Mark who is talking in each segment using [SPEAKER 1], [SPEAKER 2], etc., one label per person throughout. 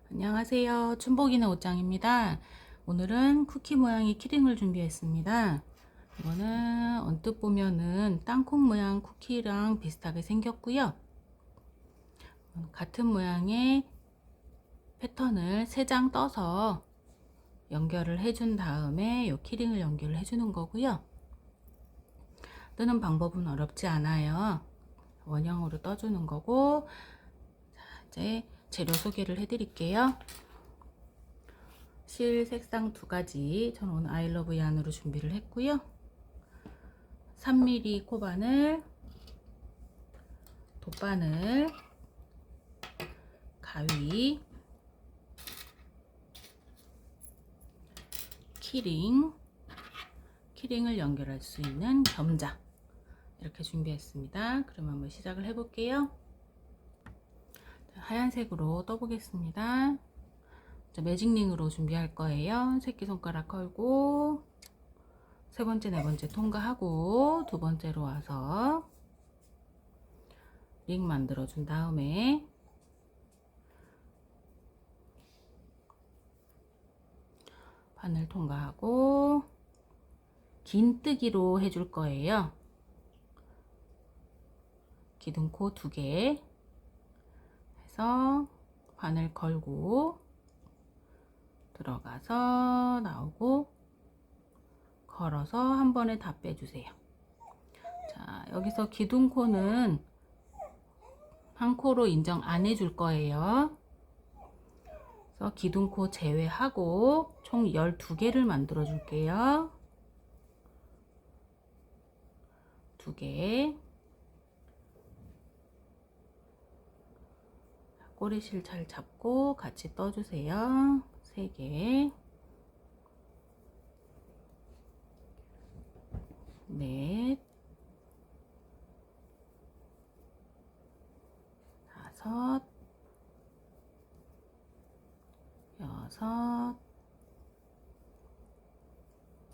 [SPEAKER 1] 안녕하세요. 춘복이네 옷장입니다. 오늘은 쿠키 모양의 키링을 준비했습니다. 이거는 언뜻 보면은 땅콩 모양 쿠키랑 비슷하게 생겼고요. 같은 모양의 패턴을 3장 떠서 연결을 해준 다음에 이 키링을 연결을 해주는 거고요. 뜨는 방법은 어렵지 않아요. 원형으로 떠주는 거고, 자, 이제 재료 소개를 해드릴게요. 실 색상 2가지, 저는 오늘 아이러브 얀으로 준비를 했고요. 3mm 코바늘, 돗바늘, 가위, 키링을 연결할 수 있는 겸자, 이렇게 준비했습니다. 그럼 한번 시작을 해볼게요. 하얀색으로 떠보겠습니다. 매직링으로 준비할 거예요. 새끼손가락 걸고 3번째, 4번째 통과하고 2번째로 와서 링 만들어 준 다음에 바늘 통과하고 긴뜨기로 해줄 거예요. 기둥코 2개 해서 바늘 걸고 들어가서 나오고 걸어서 한 번에 다 빼주세요. 자, 여기서 기둥코는 한 코로 인정 안 해줄 거예요. 그래서 기둥코 제외하고 총 12개를 만들어 줄게요. 2개. 꼬리실 잘 잡고 같이 떠주세요. 3개. 넷. 5. 6.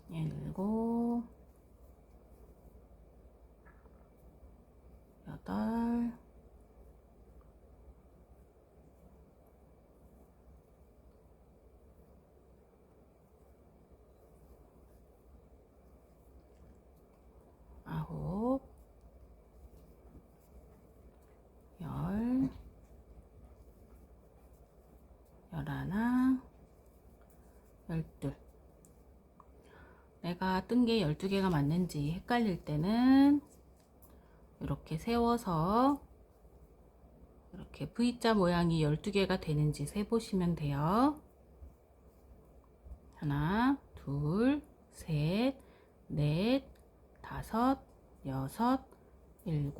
[SPEAKER 1] 7. 8. 9. 10. 11. 12. 내가 뜬 게 12개가 맞는지 헷갈릴 때는 이렇게 세워서 이렇게 V자 모양이 12개가 되는지 세보시면 돼요. 하나, 둘, 셋, 넷, 5, 6, 7,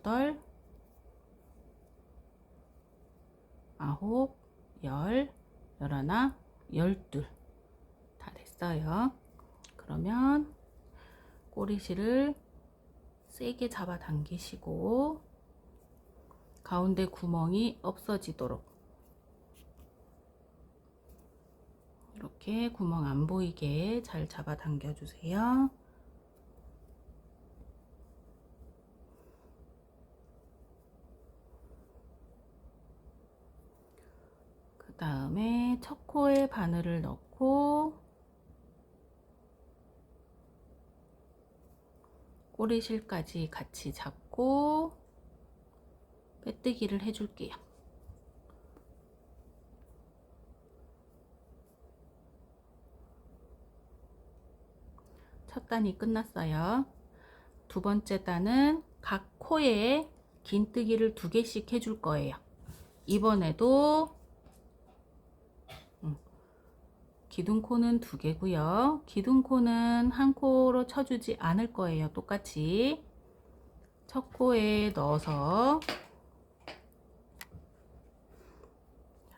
[SPEAKER 1] 8, 9, 10, 11, 12. 다 됐어요. 그러면 꼬리실을 세게 잡아 당기시고 가운데 구멍이 없어지도록 이렇게 구멍 안 보이게 잘 잡아 당겨 주세요. 그 다음에 첫 코에 바늘을 넣고 꼬리실까지 같이 잡고 빼뜨기를 해줄게요. 첫 단이 끝났어요. 2번째 단은 각 코에 긴뜨기를 2개씩 해줄 거예요. 이번에도 기둥코는 2개고요. 기둥코는 한 코로 쳐주지 않을 거예요. 똑같이 첫 코에 넣어서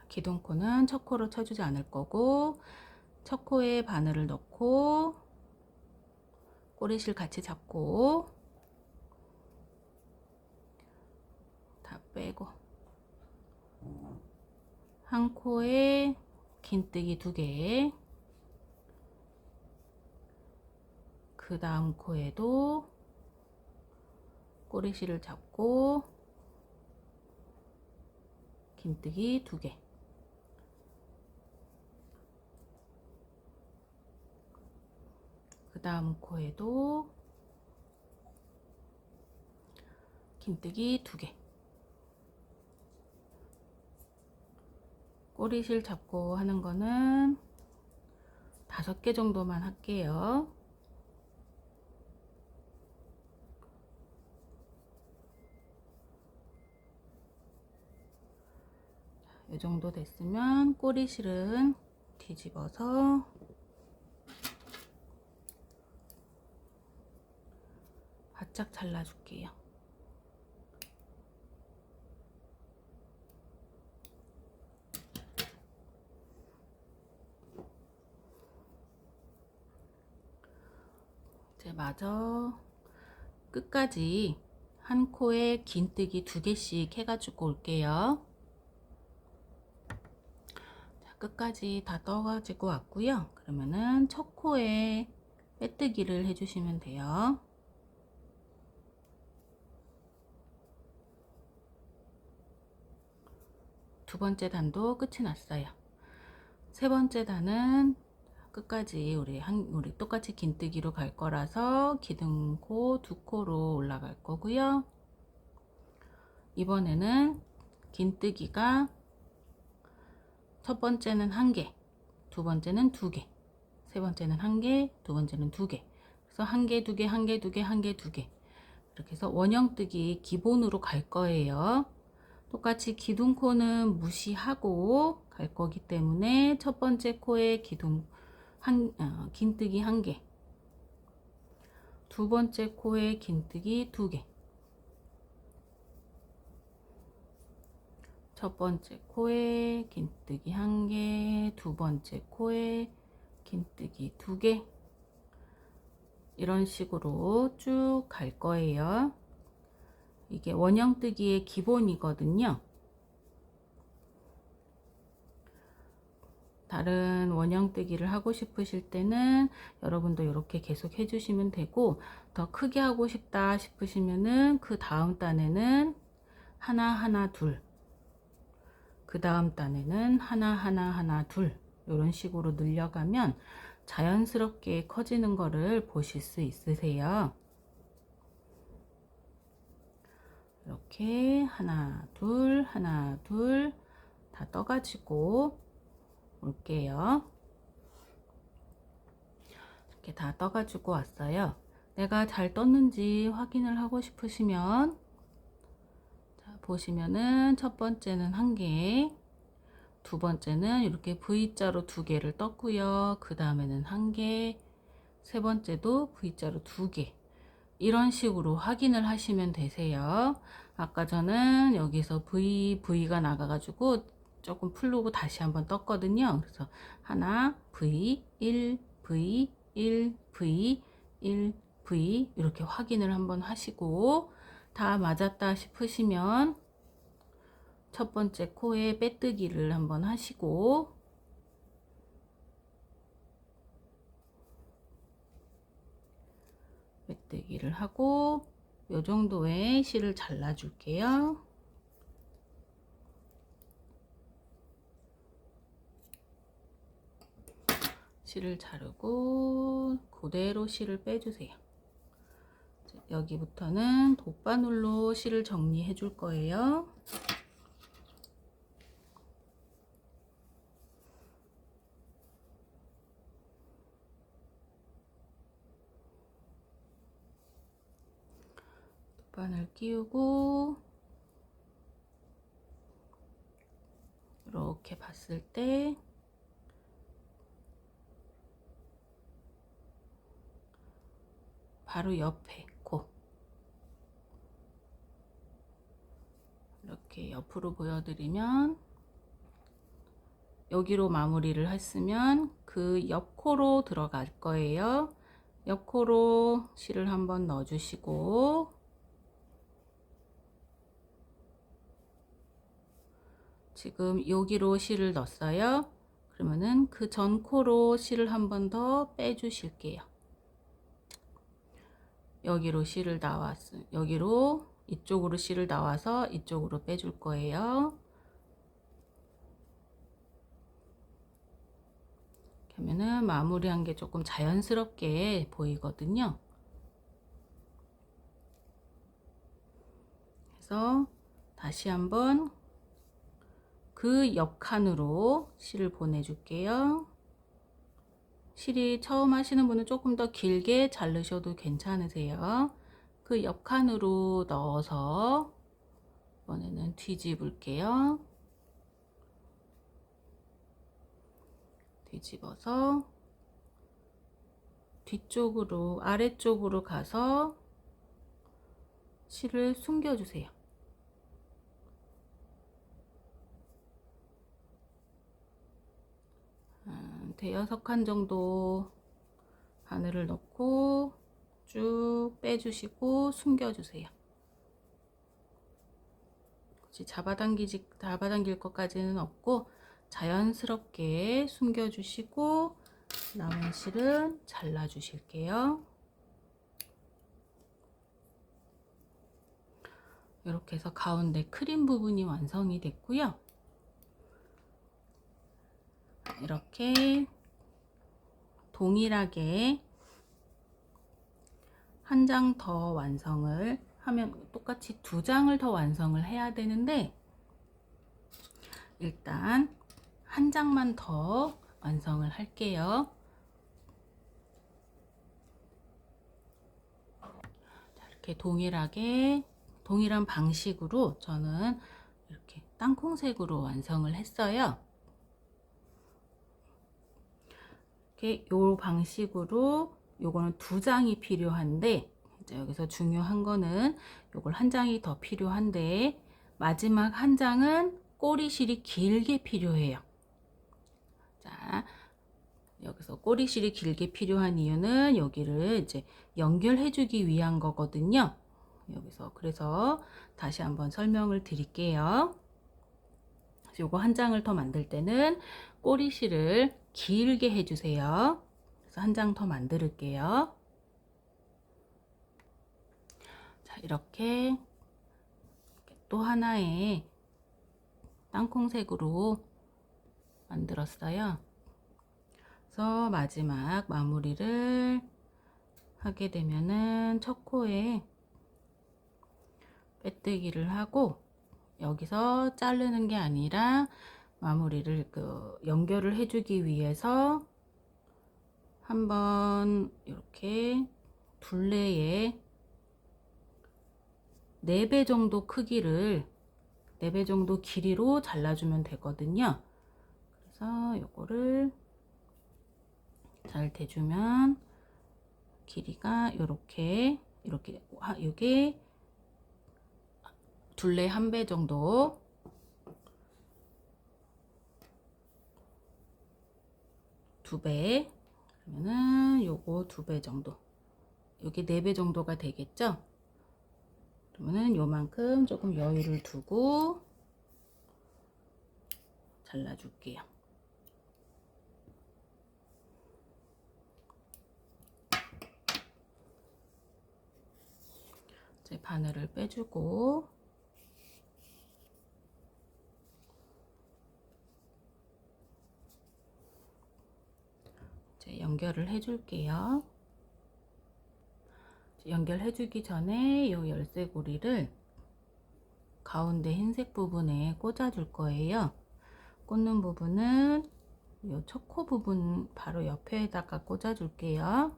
[SPEAKER 1] 기둥코는 첫 코로 쳐주지 않을 거고 첫 코에 바늘을 넣고 꼬리실 같이 잡고 다 빼고 한 코에 긴뜨기 2개, 그 다음 코에도 꼬리실을 잡고 긴뜨기 2개, 그 다음 코에도 긴뜨기 2개. 꼬리실 잡고 하는 거는 5개 정도만 할게요. 이 정도 됐으면 꼬리실은 뒤집어서 바짝 잘라줄게요. 이제 마저 끝까지 한 코에 긴뜨기 2개씩 해가지고 올게요. 자, 끝까지 다 떠가지고 왔고요. 그러면은 첫 코에 빼뜨기를 해주시면 돼요. 두 번째 단도 끝이 났어요. 세 번째 단은 끝까지 우리 똑같이 긴뜨기로 갈 거라서 기둥코 2코로 올라갈 거고요. 이번에는 긴뜨기가 첫 번째는 1개, 두 번째는 2개, 세 번째는 1개, 두 번째는 2개. 그래서 1개, 2개, 1개, 2개, 1개, 2개. 이렇게 해서 원형뜨기 기본으로 갈 거예요. 똑같이 기둥코는 무시하고 갈 거기 때문에 첫 번째 코에 긴뜨기 1개, 두 번째 코에 긴뜨기 2개, 첫 번째 코에 긴뜨기 1개, 두 번째 코에 긴뜨기 2개, 이런 식으로 쭉 갈 거예요. 이게 원형뜨기의 기본이거든요. 다른 원형뜨기를 하고 싶으실 때는 여러분도 이렇게 계속 해주시면 되고, 더 크게 하고 싶다 싶으시면은 그 다음 단에는 하나 하나 둘, 그 다음 단에는 하나 하나 하나 둘, 이런 식으로 늘려가면 자연스럽게 커지는 거를 보실 수 있으세요. 이렇게 하나 둘 다 떠가지고 올게요. 이렇게 다 떠가지고 왔어요. 내가 잘 떴는지 확인을 하고 싶으시면, 자, 보시면은 첫 번째는 1개, 두 번째는 이렇게 V자로 2개를 떴고요. 그 다음에는 1개, 세 번째도 V자로 2개. 이런 식으로 확인을 하시면 되세요. 아까 저는 여기서 V가 나가가지고 조금 풀르고 다시 한번 떴거든요. 그래서 하나, V, 1, V, 1, V, 1, V 이렇게 확인을 한번 하시고, 다 맞았다 싶으시면 첫 번째 코에 빼뜨기를 한번 하시고, 빼뜨기를 하고 요 정도의 실을 잘라 줄게요. 실을 자르고 그대로 실을 빼주세요. 여기부터는 돗바늘로 실을 정리해 줄 거예요. 돗바늘 끼우고 이렇게 봤을 때 바로 옆에 코 이렇게 옆으로 보여드리면, 여기로 마무리를 했으면 그 옆코로 들어갈 거예요. 옆코로 실을 한번 넣어 주시고, 지금 여기로 실을 넣었어요. 그러면은 그 전 코로 실을 한 번 더 빼 주실게요. 여기로 실을 여기로 이쪽으로 실을 나와서 이쪽으로 빼줄 거예요. 이렇게 그러면은 마무리한 게 조금 자연스럽게 보이거든요. 그래서 다시 한번 그 옆 칸으로 실을 보내줄게요. 실이 처음 하시는 분은 조금 더 길게 자르셔도 괜찮으세요. 그 옆 칸으로 넣어서 이번에는 뒤집을게요. 뒤집어서 뒤쪽으로 아래쪽으로 가서 실을 숨겨주세요. 대여섯 칸 정도 바늘을 넣고 쭉 빼주시고 숨겨주세요. 굳이 잡아당길 것까지는 없고 자연스럽게 숨겨주시고 남은 실은 잘라주실게요. 이렇게 해서 가운데 크림 부분이 완성이 됐고요. 이렇게 동일하게 한 장 더 완성을 하면 똑같이 2장을 더 완성을 해야 되는데 일단 한 장만 더 완성을 할게요. 자, 이렇게 동일한 방식으로 저는 이렇게 땅콩색으로 완성을 했어요. 이렇게 요 방식으로 요거는 2장이 필요한데 이제 여기서 중요한 거는 요걸 한 장이 더 필요한데 마지막 한 장은 꼬리실이 길게 필요해요. 자, 여기서 꼬리실이 길게 필요한 이유는 여기를 이제 연결해 주기 위한 거거든요. 여기서 그래서 다시 한번 설명을 드릴게요. 요거 한 장을 더 만들 때는 꼬리실을 길게 해주세요. 그래서 한 장 더 만들게요. 자, 이렇게 또 하나의 땅콩색으로 만들었어요. 그래서 마지막 마무리를 하게 되면은 첫 코에 빼뜨기를 하고 여기서 자르는 게 아니라 마무리를 연결을 해주기 위해서 한번 이렇게 둘레에 4배 정도 크기를 4배 정도 길이로 잘라주면 되거든요. 그래서 이거를 잘 대주면 길이가 이렇게 이게 둘레 1배 정도 2배 그러면은 요거 2배 정도 요게 4배 정도가 되겠죠. 그러면은 요만큼 조금 여유를 두고 잘라줄게요. 이제 바늘을 빼주고 이제 연결을 해줄게요. 연결해주기 전에 요 열쇠고리를 가운데 흰색 부분에 꽂아줄 거예요. 꽂는 부분은 요 첫 코 부분 바로 옆에다가 꽂아줄게요.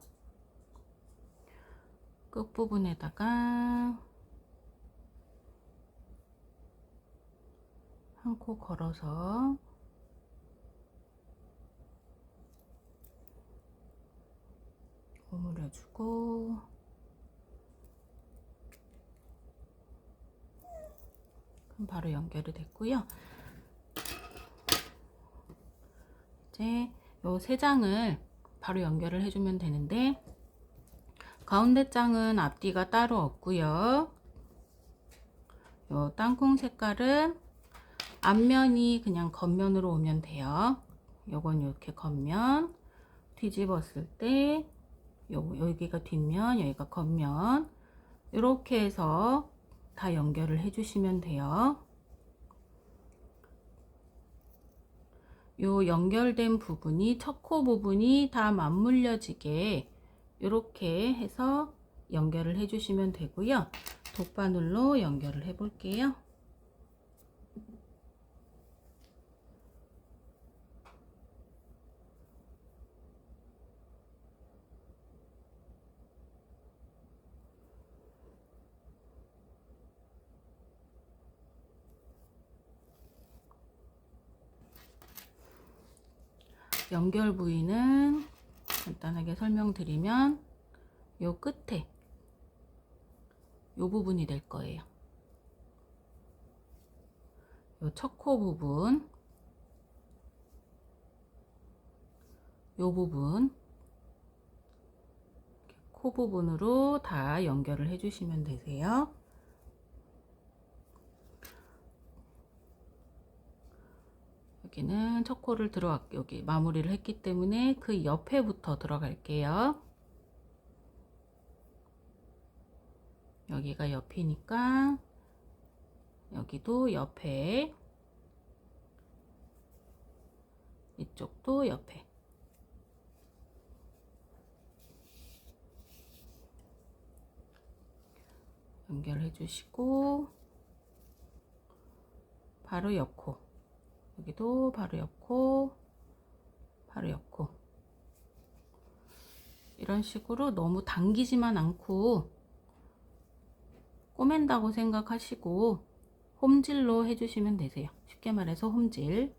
[SPEAKER 1] 끝 부분에다가 한 코 걸어서 오므려주고 그럼 바로 연결이 됐고요. 이제 요 3장을 바로 연결을 해주면 되는데 가운데 장은 앞뒤가 따로 없고요. 요 땅콩 색깔은 앞면이 그냥 겉면으로 오면 돼요. 요건 이렇게 겉면 뒤집었을 때 여기가 뒷면 여기가 겉면 이렇게 해서 다 연결을 해주시면 돼요. 요 연결된 부분이 첫 코 부분이 다 맞물려지게 이렇게 해서 연결을 해 주시면 되고요. 돗바늘로 연결을 해 볼게요. 연결 부위는 간단하게 설명드리면 요 끝에 요 부분이 될 거예요. 요 첫 코 부분, 요 부분, 코 부분으로 다 연결을 해 주시면 되세요. 여기는 첫 코를 여기 마무리를 했기 때문에 그 옆에부터 들어갈게요. 여기가 옆이니까 여기도 옆에, 이쪽도 옆에. 연결해 주시고 바로 옆코, 여기도 바로 옆코, 바로 옆코. 이런 식으로 너무 당기지만 않고 꼬맨다고 생각하시고 홈질로 해주시면 되세요. 쉽게 말해서 홈질.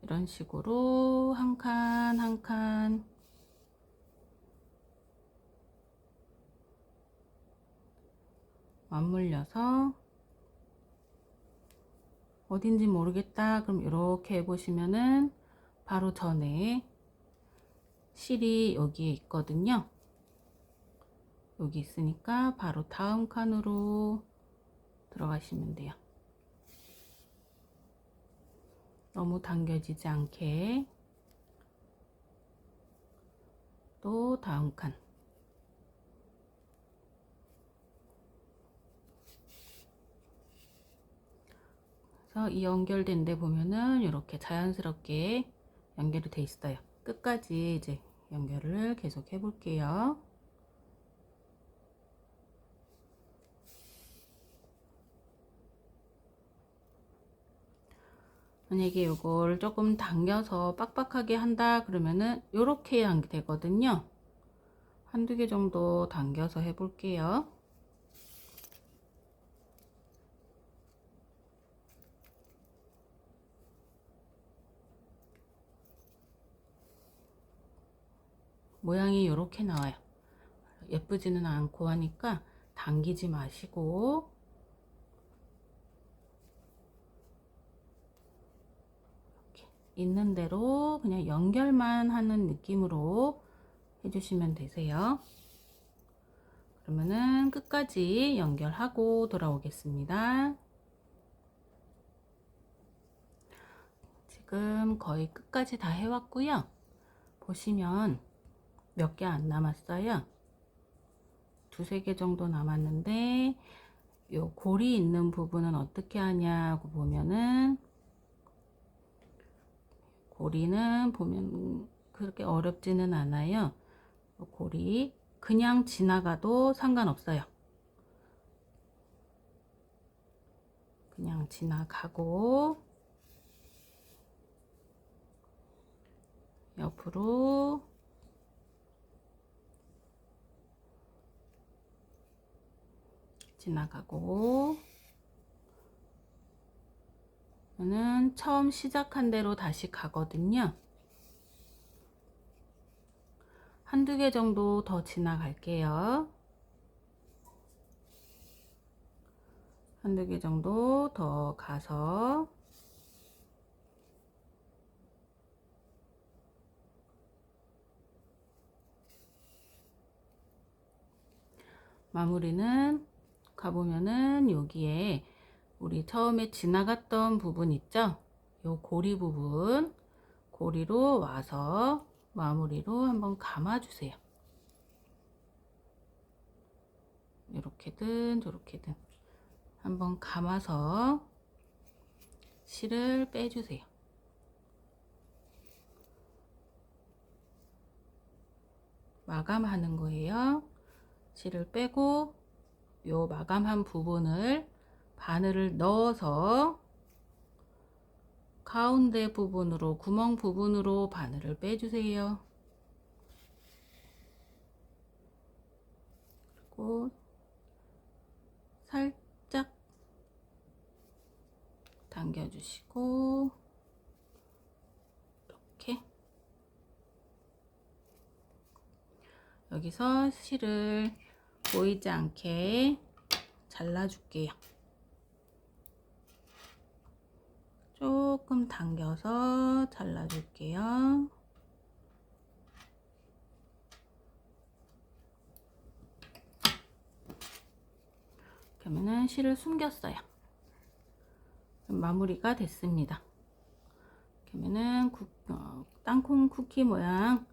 [SPEAKER 1] 이런 식으로 한 칸 한 칸 맞물려서 어딘지 모르겠다 그럼 이렇게 해보시면은 바로 전에 실이 여기에 있거든요. 여기 있으니까 바로 다음 칸으로 들어가시면 돼요. 너무 당겨지지 않게. 또 다음 칸. 그래서 이 연결된 데 보면은 이렇게 자연스럽게 연결이 돼 있어요. 끝까지 이제 연결을 계속 해 볼게요. 만약에 이걸 조금 당겨서 빡빡하게 한다 그러면은 이렇게 해야 되거든요. 한두 개 정도 당겨서 해 볼게요. 모양이 이렇게 나와요. 예쁘지는 않고 하니까 당기지 마시고 이렇게 있는 대로 그냥 연결만 하는 느낌으로 해주시면 되세요. 그러면은 끝까지 연결하고 돌아오겠습니다. 지금 거의 끝까지 다 해왔고요. 보시면 몇 개 안 남았어요. 두세 개 정도 남았는데 요 골이 있는 부분은 어떻게 하냐고 보면은 고리는 보면 그렇게 어렵지는 않아요. 고리 그냥 지나가도 상관없어요. 그냥 지나가고 옆으로 지나가고 저는 처음 시작한 대로 다시 가거든요. 한두 개 정도 더 지나갈게요. 한두 개 정도 더 가서 마무리는 가보면은 여기에 우리 처음에 지나갔던 부분 있죠? 요 고리 부분, 고리로 와서 마무리로 한번 감아주세요. 이렇게든 저렇게든 한번 감아서 실을 빼주세요. 마감하는 거예요. 실을 빼고 요 마감한 부분을 바늘을 넣어서 가운데 부분으로, 구멍 부분으로 바늘을 빼주세요. 그리고 살짝 당겨주시고 이렇게 여기서 실을 보이지 않게 잘라줄게요. 조금 당겨서 잘라줄게요. 그러면은 실을 숨겼어요. 마무리가 됐습니다. 그러면은 땅콩 쿠키 모양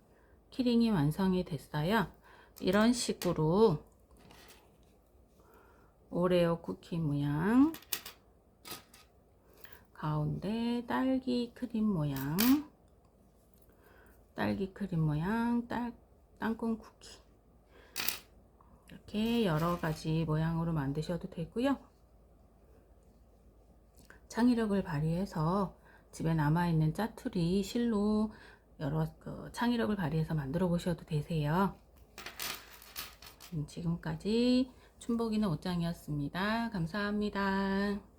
[SPEAKER 1] 키링이 완성이 됐어요. 이런 식으로 오레오 쿠키 모양, 가운데 딸기 크림 모양, 땅콩 쿠키, 이렇게 여러 가지 모양으로 만드셔도 되고요. 창의력을 발휘해서 집에 남아있는 짜투리 실로 여러 창의력을 발휘해서 만들어 보셔도 되세요. 지금까지 춘복이는 옷장이었습니다. 감사합니다.